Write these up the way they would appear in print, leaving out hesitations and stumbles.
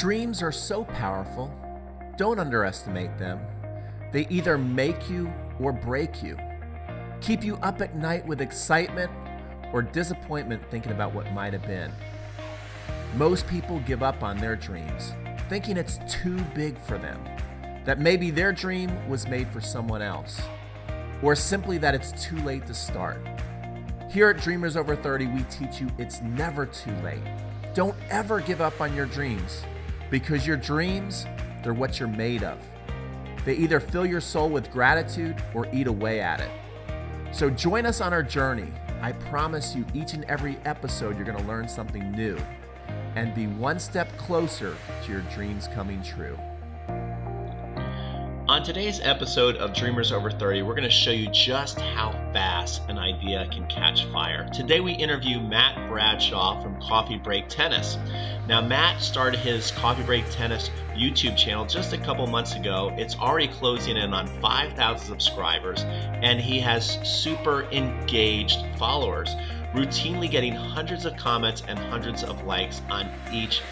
Dreams are so powerful. Don't underestimate them. They either make you or break you, keep you up at night with excitement or disappointment thinking about what might have been. Most people give up on their dreams, thinking it's too big for them, that maybe their dream was made for someone else, or simply that it's too late to start. Here at Dreamers Over 30, we teach you it's never too late. Don't ever give up on your dreams, because your dreams, they're what you're made of. They either fill your soul with gratitude or eat away at it. So join us on our journey. I promise you each and every episode you're going to learn something new and be one step closer to your dreams coming true. On today's episode of Dreamers Over 30, we're going to show you just how fast an idea can catch fire. Today we interview Matt Bradshaw from Coffee Break Tennis. Now Matt started his Coffee Break Tennis YouTube channel just a couple months ago. It's already closing in on 5,000 subscribers and he has super engaged followers, routinely getting hundreds of comments and hundreds of likes on each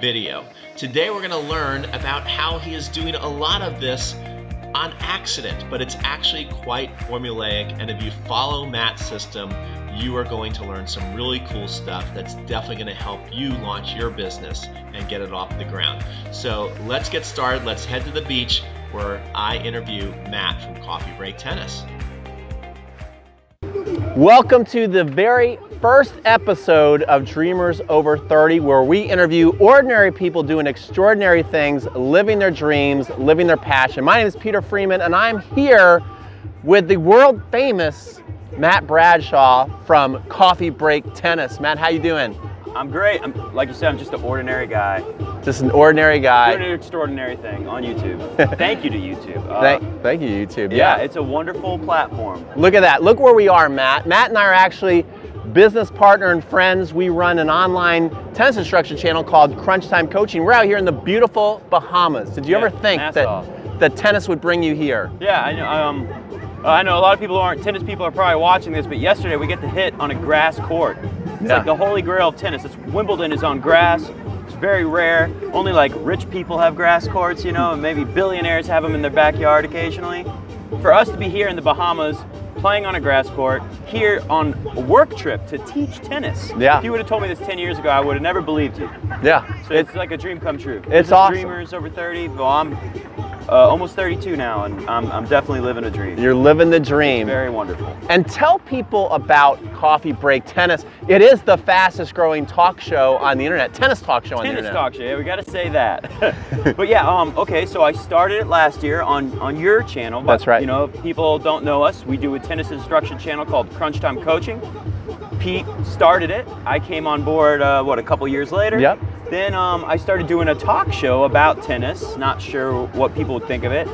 video. Today we're going to learn about how he is doing a lot of this on accident, but it's actually quite formulaic, and if you follow Matt's system, you are going to learn some really cool stuff that's definitely going to help you launch your business and get it off the ground. So let's get started. Let's head to the beach where I interview Matt from Coffee Break Tennis. Welcome to the very first episode of Dreamers Over 30, where we interview ordinary people doing extraordinary things, living their dreams, living their passion. My name is Peter Freeman, and I'm here with the world famous Matt Bradshaw from Coffee Break Tennis. Matt, how you doing? I'm great. Like you said, I'm just an ordinary guy. Just an ordinary guy. Doing an extraordinary thing on YouTube. Thank you to YouTube. Thank you, YouTube. Yeah, it's a wonderful platform. Look at that. Look where we are, Matt. Matt and I are actually business partner and friends. We run an online tennis instruction channel called Crunch Time Coaching. We're out here in the beautiful Bahamas. Did you ever think that tennis would bring you here? Yeah, I know a lot of people tennis people are probably watching this, but yesterday we get to hit on a grass court. It's like the holy grail of tennis. Wimbledon is on grass. It's very rare. Only like rich people have grass courts, you know, and maybe billionaires have them in their backyard occasionally. For us to be here in the Bahamas, playing on a grass court, here on a work trip to teach tennis. Yeah. If you would have told me this 10 years ago, I would have never believed you. Yeah. So it's like a dream come true. It's awesome. Dreamers Over 30. Well, I'm almost 32 now, and I'm definitely living a dream. You're living the dream. It's very wonderful. And tell people about Coffee Break Tennis. It is the fastest growing talk show on the internet, tennis talk show on the internet. Tennis talk show, yeah, we got to say that. But yeah, okay, so I started it last year on your channel. But, that's right. You know, if people don't know us, we do a tennis instruction channel called Crunch Time Coaching. Pete started it. I came on board, a couple years later. Yep. Then I started doing a talk show about tennis. Not sure what people would think of it.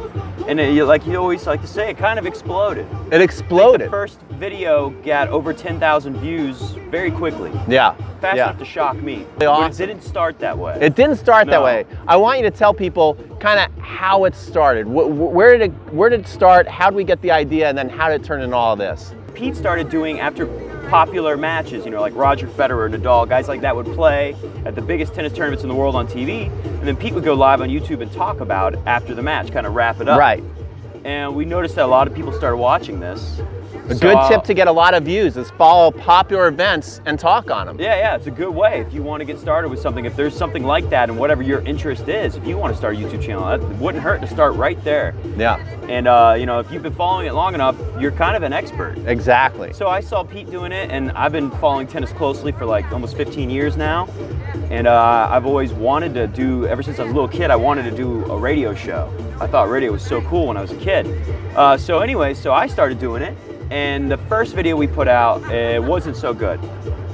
And like you always like to say, it kind of exploded. It exploded. The first video got over 10,000 views very quickly. Yeah. Fast enough to shock me. Awesome. But it didn't start that way. It didn't start that way. I want you to tell people kind of how it started. Where did it start? How did we get the idea? And then how did it turn into all of this? Pete started doing after popular matches, you know, like Roger Federer, Nadal, guys like that would play at the biggest tennis tournaments in the world on TV, and then Pete would go live on YouTube and talk about it after the match, kind of wrap it up. Right. And we noticed that a lot of people started watching this. A good tip to get a lot of views is follow popular events and talk on them. Yeah, it's a good way if you want to get started with something. If there's something like that and whatever your interest is, if you want to start a YouTube channel, it wouldn't hurt to start right there. Yeah. And you know, if you've been following it long enough, you're kind of an expert. Exactly. So I saw Pete doing it, and I've been following tennis closely for like almost 15 years now. And I've always wanted to do, ever since I was a little kid, I wanted to do a radio show. I thought radio was so cool when I was a kid. So anyway, so I started doing it. And the first video we put out, it wasn't so good.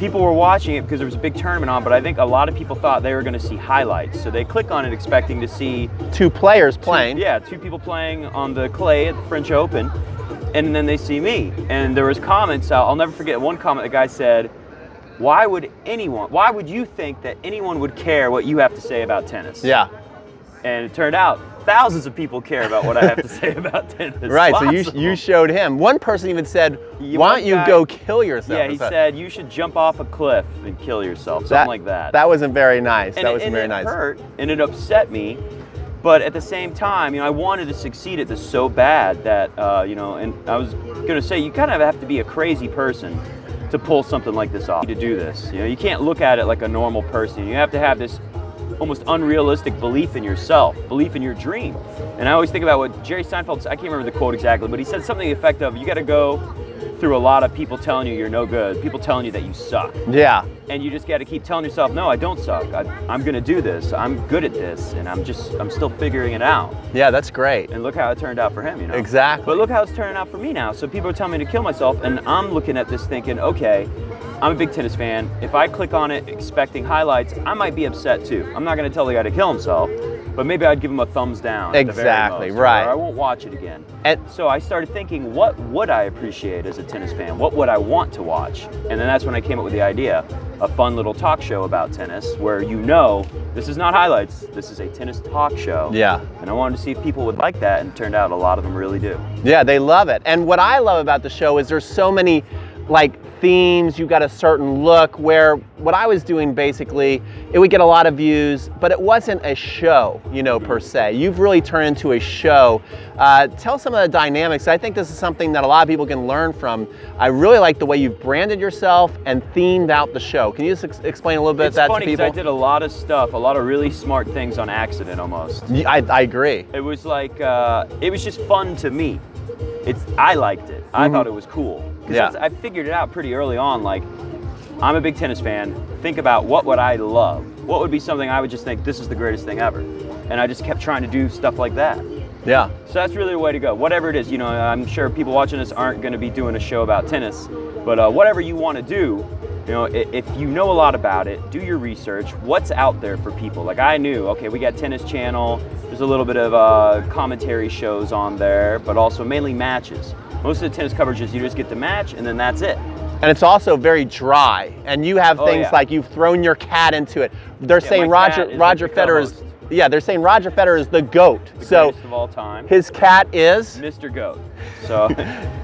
People were watching it because there was a big tournament on, but I think a lot of people thought they were going to see highlights. So they click on it expecting to see two players playing. Two people playing on the clay at the French Open, and then they see me. And there was comments, I'll never forget one comment, the guy said, why would you think that anyone would care what you have to say about tennis? Yeah. And it turned out thousands of people care about what I have to say about tennis. Right, so you showed him. One person even said, why don't you go kill yourself? Yeah, he said, you should jump off a cliff and kill yourself, something like that. That wasn't very nice. And it hurt, and it upset me. But at the same time, you know, I wanted to succeed at this so bad that, you know, and I was going to say, you kind of have to be a crazy person to pull something like this off, to do this. You know, you can't look at it like a normal person. You have to have this almost unrealistic belief in yourself, belief in your dream. And I always think about what Jerry Seinfeld said, I can't remember the quote exactly, but he said something to the effect of, you got to go through a lot of people telling you you're no good, people telling you that you suck. Yeah. And you just got to keep telling yourself, no, I don't suck. I'm going to do this. I'm good at this, and I'm still figuring it out. Yeah, that's great. And look how it turned out for him, you know? Exactly. But look how it's turning out for me now. So people are telling me to kill myself, and I'm looking at this thinking, okay, I'm a big tennis fan. If I click on it expecting highlights, I might be upset too. I'm not going to tell the guy to kill himself, but maybe I'd give him a thumbs down. Exactly, at the very most, right. Or I won't watch it again. And so I started thinking, what would I appreciate as a tennis fan? What would I want to watch? And then that's when I came up with the idea, a fun little talk show about tennis where you know, this is not highlights, this is a tennis talk show. Yeah. And I wanted to see if people would like that, and it turned out a lot of them really do. Yeah, they love it. And what I love about the show is there's so many like themes, you got a certain look, where what I was doing basically, it would get a lot of views, but it wasn't a show, you know, per se. You've really turned into a show. Tell some of the dynamics. I think this is something that a lot of people can learn from. I really like the way you've branded yourself and themed out the show. Can you just explain a little bit of that to people? It's funny because I did a lot of stuff, a lot of really smart things on accident almost. I agree. It was like, it was just fun to me. I liked it. I thought it was cool. Yeah. I figured it out pretty early on, like, I'm a big tennis fan. Think about what would I love? What would be something I would just think, this is the greatest thing ever? And I just kept trying to do stuff like that. Yeah. So that's really the way to go. Whatever it is, you know, I'm sure people watching this aren't going to be doing a show about tennis, but whatever you want to do, you know, if you know a lot about it, do your research. What's out there for people? Like I knew, okay, we got Tennis Channel. There's a little bit of commentary shows on there, but also mainly matches. Most of the tennis coverage is you just get the match and then that's it. And it's also very dry. And you have things like you've thrown your cat into it. They're saying Roger Federer is, they're saying Roger Federer is the GOAT. The greatest of all time. His cat is? Mr. GOAT. So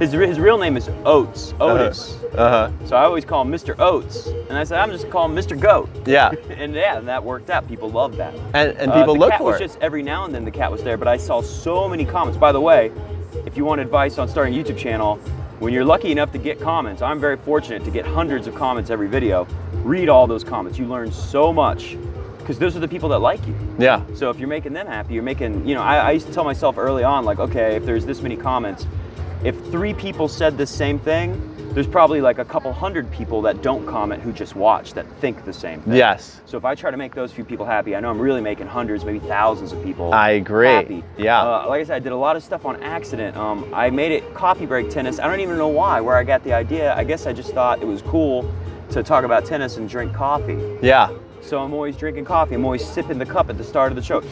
his real name is Oates, Otis. So I always call him Mr. Oates. And I said, I'm just calling him Mr. GOAT. Yeah. And that worked out. People loved that. And people look for it. The cat was just every now and then the cat was there, but I saw so many comments. By the way, if you want advice on starting a YouTube channel, when you're lucky enough to get comments, I'm very fortunate to get hundreds of comments every video. Read all those comments. You learn so much because those are the people that like you. Yeah. So if you're making them happy, you're making, you know, I used to tell myself early on, like, okay, if there's this many comments, if 3 people said the same thing, there's probably like a couple hundred people that don't comment who just watch that think the same thing. Yes. So if I try to make those few people happy, I know I'm really making hundreds, maybe thousands of people happy. Yeah. Like I said, I did a lot of stuff on accident. I made it coffee break tennis. I don't even know where I got the idea. I guess I just thought it was cool to talk about tennis and drink coffee. Yeah. So I'm always drinking coffee. I'm always sipping the cup at the start of the show.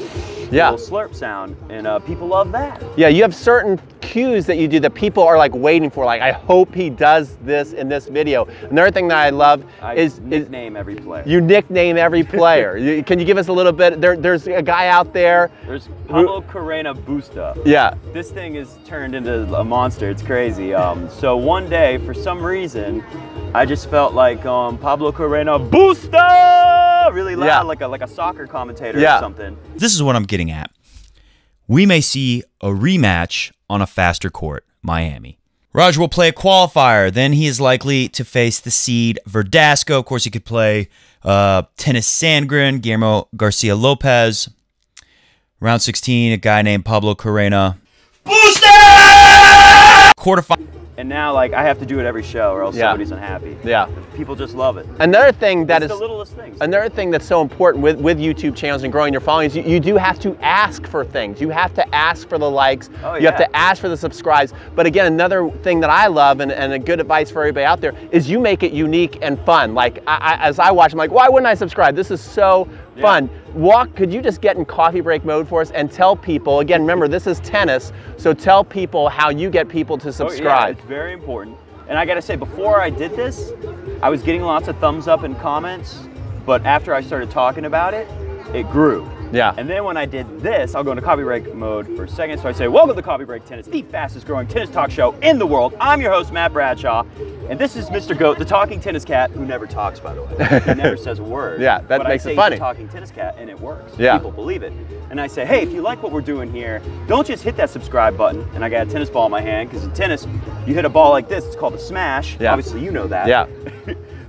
Yeah. A little slurp sound, and people love that. Yeah, you have certain cues that you do that people are like waiting for. Like, I hope he does this in this video. Another thing that I love is nickname every player. You nickname every player. Can you give us a little bit? There's a guy out there. There's Pablo Carrera Busta. Yeah. This thing is turned into a monster. It's crazy. So one day, for some reason, I just felt like Pablo Carrera Busta really loud, like a soccer commentator or something. This is what I'm getting at. We may see a rematch on a faster court, Miami. Roger will play a qualifier. Then he is likely to face the seed Verdasco. Of course, he could play Tennis Sandgren, Guillermo Garcia Lopez. Round 16, a guy named Pablo Carrera. Quarterfinal. And now, like, I have to do it every show or else somebody's unhappy. Yeah. People just love it. Another thing that is the littlest things. Another thing that's so important with YouTube channels and growing your following is you do have to ask for things. You have to ask for the likes. Oh, you have to ask for the subscribes. But again, another thing that I love and a good advice for everybody out there is you make it unique and fun. Like, as I watch, I'm like, why wouldn't I subscribe? This is so fun. Could you just get in coffee break mode for us and tell people, again, remember, this is tennis, so tell people how you get people to subscribe. Oh, yeah, it's very important. And I gotta say, before I did this, I was getting lots of thumbs up and comments, but after I started talking about it, it grew. Yeah. And then when I did this, I'll go into coffee break mode for a second. So I say, welcome to Coffee Break Tennis, the fastest growing tennis talk show in the world. I'm your host, Matt Bradshaw. And this is Mr. Goat, the talking tennis cat, who never talks, by the way. He never says a word. Yeah, that makes it funny. But I say he's a talking tennis cat, and it works. Yeah. People believe it. And I say, hey, if you like what we're doing here, don't just hit that subscribe button. And I got a tennis ball in my hand, because in tennis, you hit a ball like this, it's called a smash. Yeah. Obviously, you know that. Yeah.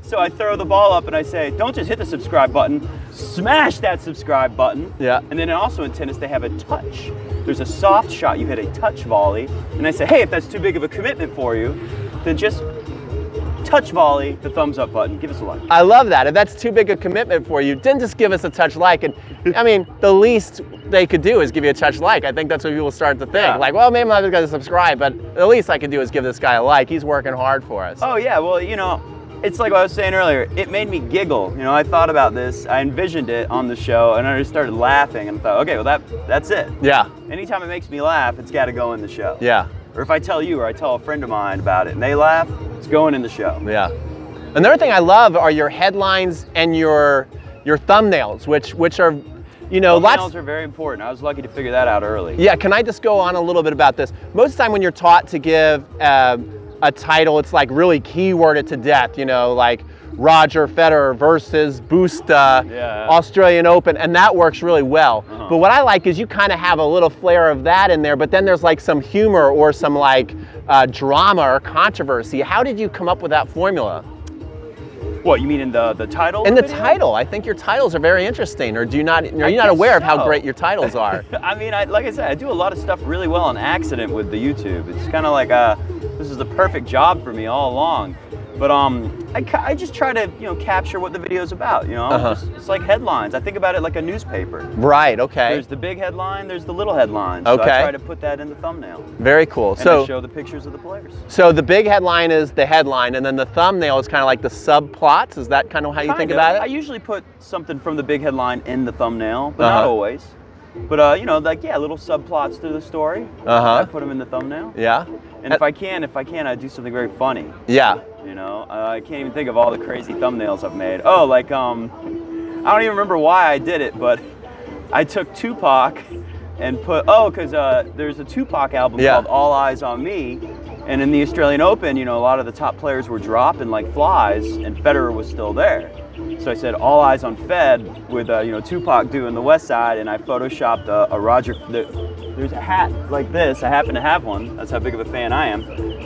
So I throw the ball up and I say, don't just hit the subscribe button, smash that subscribe button. Yeah. And then also in tennis, they have a touch. There's a soft shot, you hit a touch volley. And I say, hey, if that's too big of a commitment for you, then just touch volley the thumbs up button. Give us a like. I love that. If that's too big a commitment for you, then just give us a touch like. And I mean, the least they could do is give you a touch like. I think that's what people start to think. Yeah. Like, well, maybe I'm not going to subscribe, but the least I could do is give this guy a like. He's working hard for us. Oh yeah, well, you know, it's like what I was saying earlier, it made me giggle. You know, I thought about this, I envisioned it on the show, and I just started laughing, and I thought, okay, well, that's it. Yeah. Anytime it makes me laugh, it's got to go in the show. Yeah. Or if I tell you, or I tell a friend of mine about it, and they laugh, it's going in the show. Yeah. Another thing I love are your headlines and your thumbnails, which are, you know, Thumbnails are very important. I was lucky to figure that out early. Yeah, can I just go on a little bit about this? Most of the time when you're taught to give a title, it's like really keyworded to death, you know, like Roger Federer versus Busta, Yeah. Australian Open, and that works really well. But what I like is you kind of have a little flair of that in there, but then there's like some humor or some like drama or controversy. How did you come up with that formula? What, you mean in the title? In the video? title, I think your titles are very interesting. Or are you not guess aware of how so. great your titles are? I mean, like I said, I do a lot of stuff really well on accident with the YouTube. It's kind of like this is the perfect job for me all along. But I just try to, you know, capture what the video's about, you know? It's like headlines. I think about it like a newspaper. Right, okay. There's the big headline, there's the little headline. So Okay. I try to put that in the thumbnail. Very cool. And So I show the pictures of the players. So the big headline is the headline, and then the thumbnail is kind of like the subplots. Is that kind of how you think about I it? usually put something from the big headline in the thumbnail, but not always. But you know, like little subplots to the story. I put them in the thumbnail. Yeah. And if I can, I do something very funny. Yeah. You know, I can't even think of all the crazy thumbnails I've made. Oh, like I don't even remember why I did it, but I took Tupac and put because there's a Tupac album called All Eyes on Me, and in the Australian Open, you know, a lot of the top players were dropping like flies, and Federer was still there. So I said All Eyes on Fed with you know, Tupac doing the West Side, and I photoshopped a Roger. There's a hat like this. I happen to have one. That's how big of a fan I am.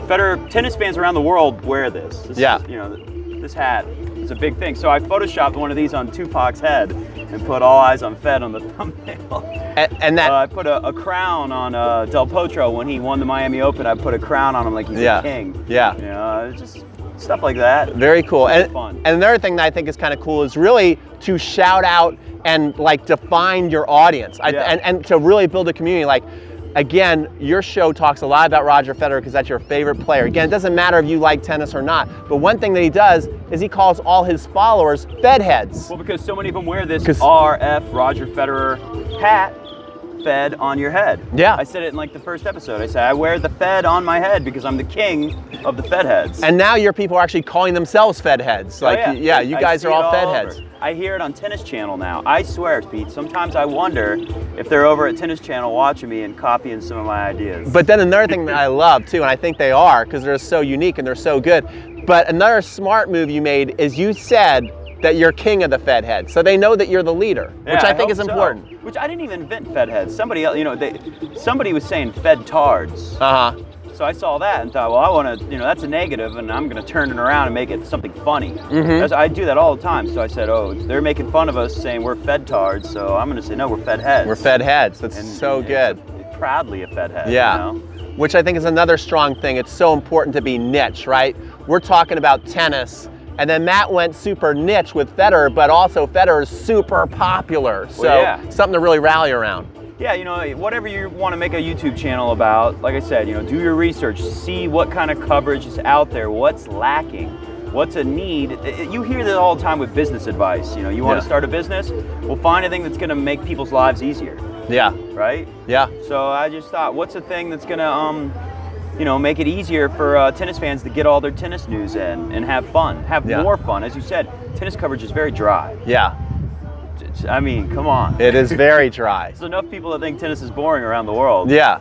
Federer, tennis fans around the world wear this. This is, you know, this hat is a big thing. So I photoshopped one of these on Tupac's head and put All Eyes on Fed on the thumbnail. And that I put a crown on Del Potro when he won the Miami Open. I put a crown on him like he's a king. Yeah. You know, it's just stuff like that. Very cool. And fun. And another thing that I think is kind of cool is really to shout out and like define your audience and to really build a community. Like, again, your show talks a lot about Roger Federer because that's your favorite player. Again, it doesn't matter if you like tennis or not, but one thing that he does is he calls all his followers Fed heads. Well, because so many of them wear this RF Roger Federer hat, Fed on your head. Yeah. I said it in like the first episode. I said, I wear the Fed on my head because I'm the king of the Fed heads. And now your people are actually calling themselves Fed heads. Like, you guys are all Fed heads. I hear it on Tennis Channel now. I swear, Pete, sometimes I wonder if they're over at Tennis Channel watching me and copying some of my ideas. But then another thing that I love too, and I think they are because they're so unique and they're so good, but another smart move you made is you said that you're king of the Fed heads. So they know that you're the leader, which I think is important. So. Which I didn't even invent Fed heads. Somebody else, you know, somebody was saying Fed tards. So I saw that and thought, well, I want to, you know, that's a negative, and I'm going to turn it around and make it something funny. I do that all the time. So I said, oh, they're making fun of us saying we're Fed tards, so I'm going to say, no, we're Fed heads. We're Fed heads. That's so good. Proudly a Fed head. Yeah. You know? Which I think is another strong thing. It's so important to be niche, right? We're talking about tennis, and then Matt went super niche with Federer, but also Federer is super popular. So something to really rally around. Yeah, you know, whatever you want to make a YouTube channel about, like I said, you know, do your research, see what kind of coverage is out there, what's lacking, what's a need. You hear that all the time with business advice. You know, you want to start a business? Well, find a thing that's going to make people's lives easier. Yeah. Right? Yeah. So I just thought, what's a thing that's going to, you know, make it easier for tennis fans to get all their tennis news in and have fun, have more fun. As you said, tennis coverage is very dry. Yeah. I mean, come on. It is very dry. There's enough people that think tennis is boring around the world. Yeah.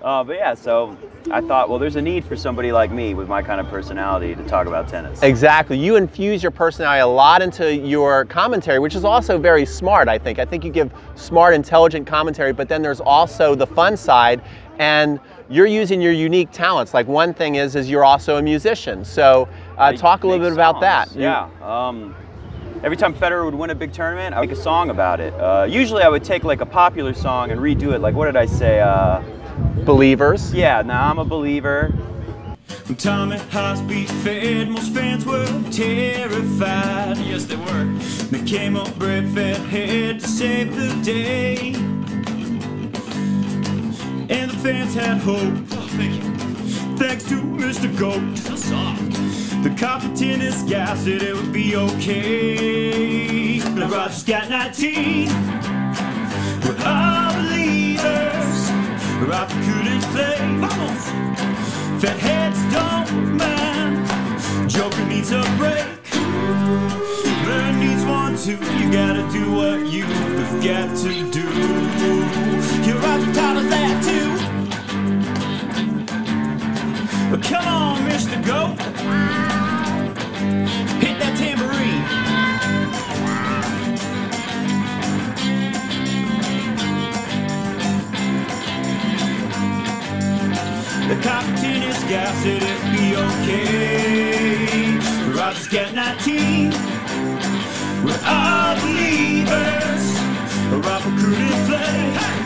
But yeah, so I thought, well, there's a need for somebody like me with my kind of personality to talk about tennis. Exactly. You infuse your personality a lot into your commentary, which is also very smart, I think. I think you give smart, intelligent commentary, but then there's also the fun side, and you're using your unique talents. Like one thing is you're also a musician. So talk a little bit about that. Yeah. Every time Federer would win a big tournament, I would make a song about it. Usually I would take like a popular song and redo it. Like, what did I say? Believers. Yeah, now I'm a believer. When Tommy Hosby fed, most fans were terrified. Yes, they were. They came up brave fat head to save the day. And the fans had hope. Oh, thank you. Thanks to Mr. Goat. So soft. The coffee tennis guy said it would be okay. Now Roger's got 19. We're all believers. Roger couldn't play. Vamos! Fat heads don't mind. Joker needs a break. Vern needs one too. You gotta do what you've got to do. Your Roger taught us that too. Come on, Mr. Goat. Hit that tambourine. The coffee tennis guy said it'd be okay. Roger's got 19. We're all believers. Roger couldn't play. Hey!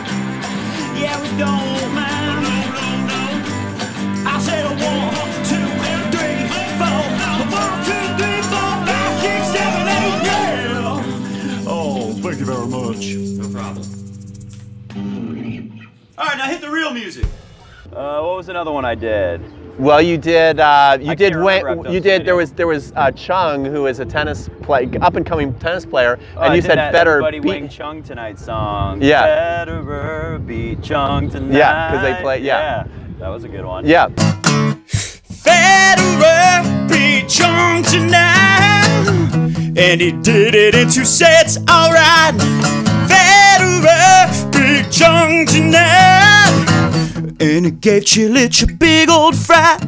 Yeah, we don't mind. No. I said 1, 2, 3, 4. 1, 2, 3, 4, 5, 6, 7, 8. Yeah. Oh, thank you very much. No problem. All right, now hit the real music. What was another one I did? Well, you did. There was Chung, who is a up and coming tennis player, and you said Federer beat Wing Chung tonight song. Yeah. Federer beat Chung tonight. Yeah, because they play. Yeah. That was a good one. Yeah. Federer beat Chung tonight, and he did it in 2 sets. All right. Federer beat Chung tonight, and it gave Chilich a big old fright.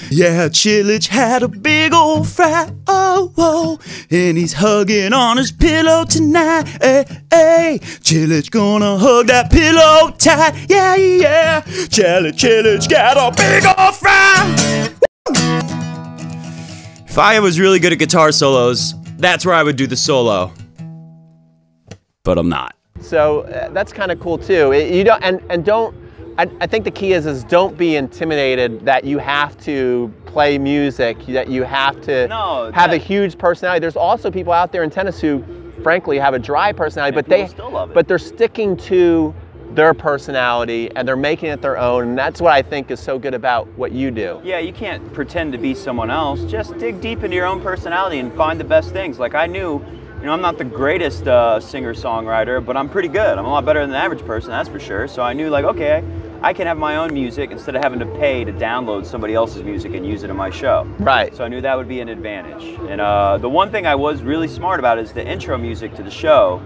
Yeah, Chilich had a big old fright. Oh, and he's hugging on his pillow tonight. Chilich gonna hug that pillow tight. Yeah. Chilich got a big old fright. If I was really good at guitar solos, that's where I would do the solo. But I'm not. So that's kind of cool too. You don't and don't. I think the key is don't be intimidated that you have to play music, that you have to have a huge personality. There's also people out there in tennis who, frankly, have a dry personality, but they're sticking to their personality and they're making it their own. And that's what I think is so good about what you do. Yeah, you can't pretend to be someone else. Just dig deep into your own personality and find the best things. Like I knew, I'm not the greatest singer-songwriter, but I'm pretty good. I'm a lot better than the average person, that's for sure. So I knew, like, okay, I can have my own music instead of having to pay to download somebody else's music and use it in my show. Right. So I knew that would be an advantage. And the one thing I was really smart about is the intro music to the show.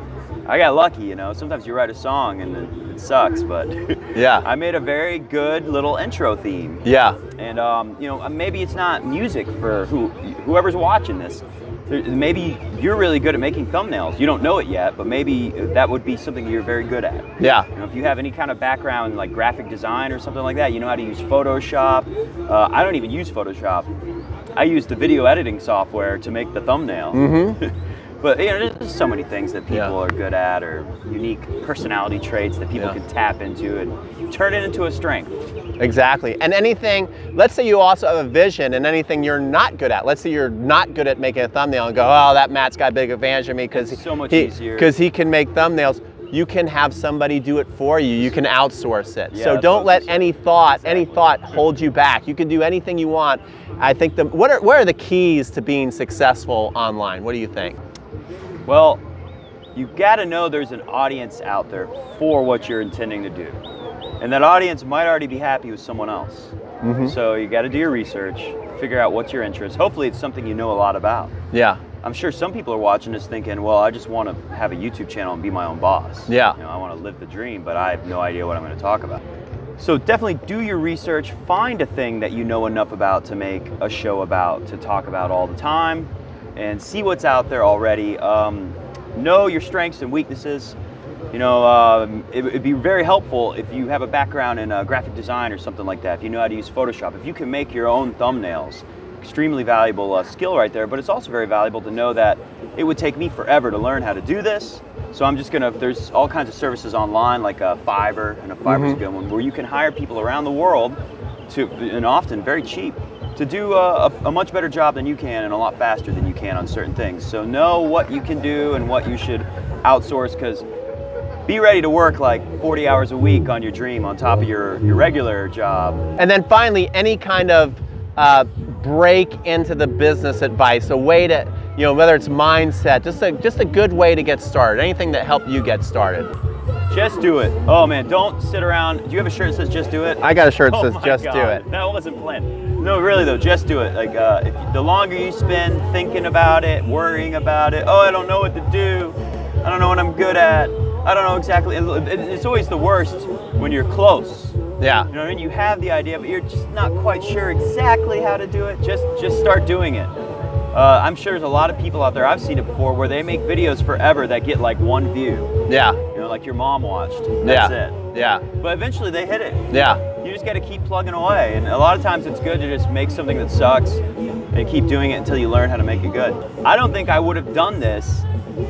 I got lucky, Sometimes you write a song and it sucks, but yeah, I made a very good little intro theme. Yeah. And maybe it's not music for whoever's watching this. Maybe you're really good at making thumbnails. You don't know it yet, but maybe that would be something you're very good at. Yeah. If you have any kind of background like graphic design or something like that, you know how to use Photoshop. I don't even use Photoshop. I use the video editing software to make the thumbnail. Mm-hmm. But there's so many things that people are good at, or unique personality traits that people can tap into and turn it into a strength. Exactly. And anything, let's say you also have a vision and anything you're not good at. Let's say you're not good at making a thumbnail and go, oh, that Matt's got a big advantage of me because he can make thumbnails. You can have somebody do it for you. You can outsource it. Yeah, so don't let any thought hold you back. You can do anything you want. I think what are the keys to being successful online? What do you think? Well, you've got to know there's an audience out there for what you're intending to do. And that audience might already be happy with someone else. Mm-hmm. So you got to do your research, figure out what's your interest. Hopefully it's something you know a lot about. Yeah. I'm sure some people are watching this thinking, well, I just want to have a YouTube channel and be my own boss. Yeah. You know, I want to live the dream, but I have no idea what I'm going to talk about. So definitely do your research, find a thing that you know enough about to make a show about, to talk about all the time, and see what's out there already. Know your strengths and weaknesses. You know, it'd be very helpful if you have a background in graphic design or something like that, if you know how to use Photoshop. If you can make your own thumbnails, extremely valuable skill right there, but it's also very valuable to know that it would take me forever to learn how to do this. So I'm just gonna, there's all kinds of services online like Fiverr, and Fiverr's a good one, where you can hire people around the world to, and often very cheap, to do a much better job than you can and a lot faster than you can on certain things. So know what you can do and what you should outsource, because be ready to work like 40 hours a week on your dream on top of your regular job. And then finally, any kind of break into the business advice, a way to, you know, whether it's mindset, just a good way to get started, anything that helped you get started. Just do it. Oh man, don't sit around. Do you have a shirt that says just do it? I got a shirt that says just God. do it. That wasn't planned. No, really though, just do it. Like the longer you spend thinking about it, worrying about it, oh, I don't know what to do, I don't know what I'm good at, I don't know exactly. It's always the worst when you're close. Yeah. You know what I mean? You have the idea, but you're just not quite sure exactly how to do it. Just start doing it. I'm sure there's a lot of people out there, I've seen it before, where they make videos forever that get like 1 view. Yeah. You know, like your mom watched. That's it. Yeah. But eventually they hit it. Yeah. You just got to keep plugging away. And a lot of times it's good to just make something that sucks and keep doing it until you learn how to make it good. I don't think I would have done this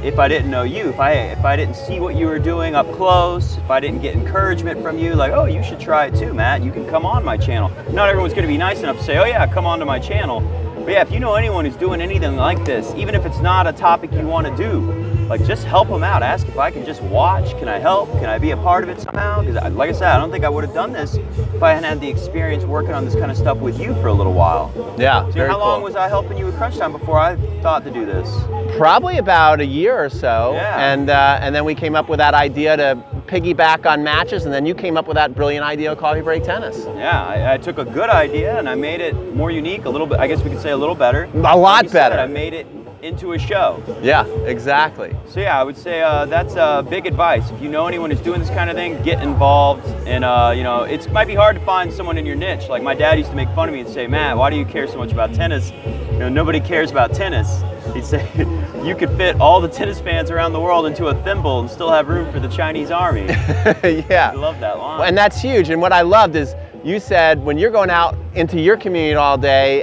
if I didn't know you, if I didn't see what you were doing up close, if I didn't get encouragement from you, like, oh, you should try it too, Matt, you can come on my channel. Not everyone's going to be nice enough to say, oh yeah, come on to my channel. But yeah, if you know anyone who's doing anything like this, even if it's not a topic you want to do, like just help them out. Ask if I can just watch. Can I help? Can I be a part of it somehow? Because like I said, I don't think I would have done this if I hadn't had the experience working on this kind of stuff with you for a little while. Yeah, so how long was I helping you with Crunch Time before I thought to do this? Probably about a year or so. Yeah. And then we came up with that idea to piggyback on matches, and then you came up with that brilliant idea of coffee break tennis. Yeah, I took a good idea and I made it more unique, a little bit, I guess we could say a little better. A lot better. I made it into a show. Yeah, exactly. So yeah, I would say that's big advice. If you know anyone who's doing this kind of thing, get involved. And you know, it might be hard to find someone in your niche. Like my dad used to make fun of me and say, Matt, why do you care so much about tennis? You know, nobody cares about tennis. He'd say, you could fit all the tennis fans around the world into a thimble and still have room for the Chinese army. Yeah. I love that line. And that's huge. And what I loved is you said when you're going out into your community all day,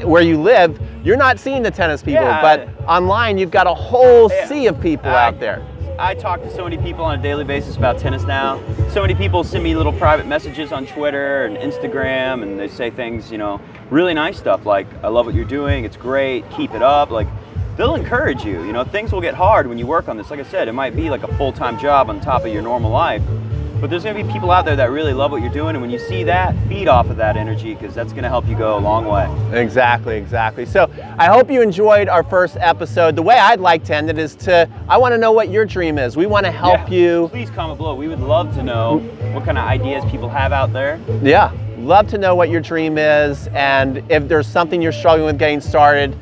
where you live, you're not seeing the tennis people, but online you've got a whole sea of people out there. I talk to so many people on a daily basis about tennis now. So many people send me little private messages on Twitter and Instagram, and they say things, you know, really nice stuff like, I love what you're doing, it's great, keep it up. Like, they'll encourage you. You know, things will get hard when you work on this. Like I said, it might be like a full-time job on top of your normal life, but there's gonna be people out there that really love what you're doing, and when you see that, feed off of that energy, because that's gonna help you go a long way. Exactly, exactly. So I hope you enjoyed our first episode. The way I'd like to end it is I wanna know what your dream is. We wanna help you. Please comment below. We would love to know what kind of ideas people have out there. Yeah, love to know what your dream is, and if there's something you're struggling with getting started,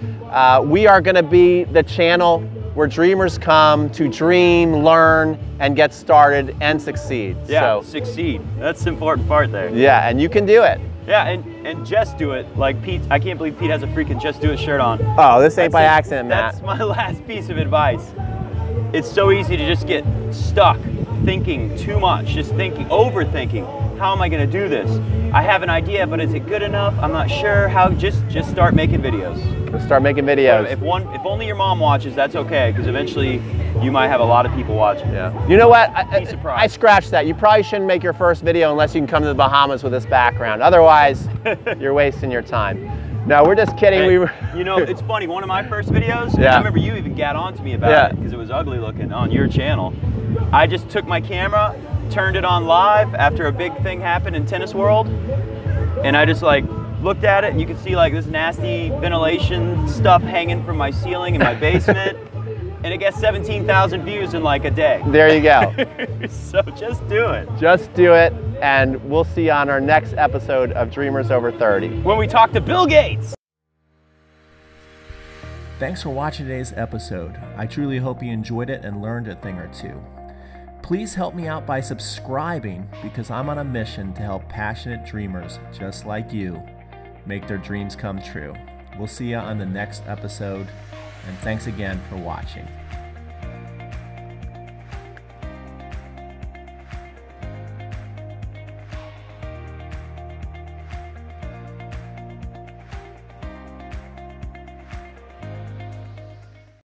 we are gonna be the channel where dreamers come to dream, learn, and get started and succeed. Yeah, so, succeed. That's the important part there. Yeah, and you can do it. Yeah, and just do it. Like Pete, I can't believe Pete has a freaking Just Do It shirt on. Oh, this ain't by accident, Matt. That's my last piece of advice. It's so easy to just get stuck thinking too much, just thinking, overthinking. How am I gonna do this? I have an idea, but is it good enough? I'm not sure. How? Just start making videos. Start making videos. If only your mom watches, that's okay, because eventually you might have a lot of people watching. Yeah. You know what? Be surprised. I scratched that. You probably shouldn't make your first video unless you can come to the Bahamas with this background. Otherwise, you're wasting your time. No, we're just kidding. And, you know, it's funny. One of my first videos, I remember you even got on to me about it because it was ugly looking on your channel. I just took my camera, turned it on live after a big thing happened in tennis world, and I just like looked at it, and you could see like this nasty ventilation stuff hanging from my ceiling in my basement, and it gets 17,000 views in like a day. There you go. So just do it. Just do it, and we'll see you on our next episode of Dreamers Over 30. When we talk to Bill Gates. Thanks for watching today's episode. I truly hope you enjoyed it and learned a thing or two. Please help me out by subscribing because I'm on a mission to help passionate dreamers just like you make their dreams come true. We'll see you on the next episode, and thanks again for watching.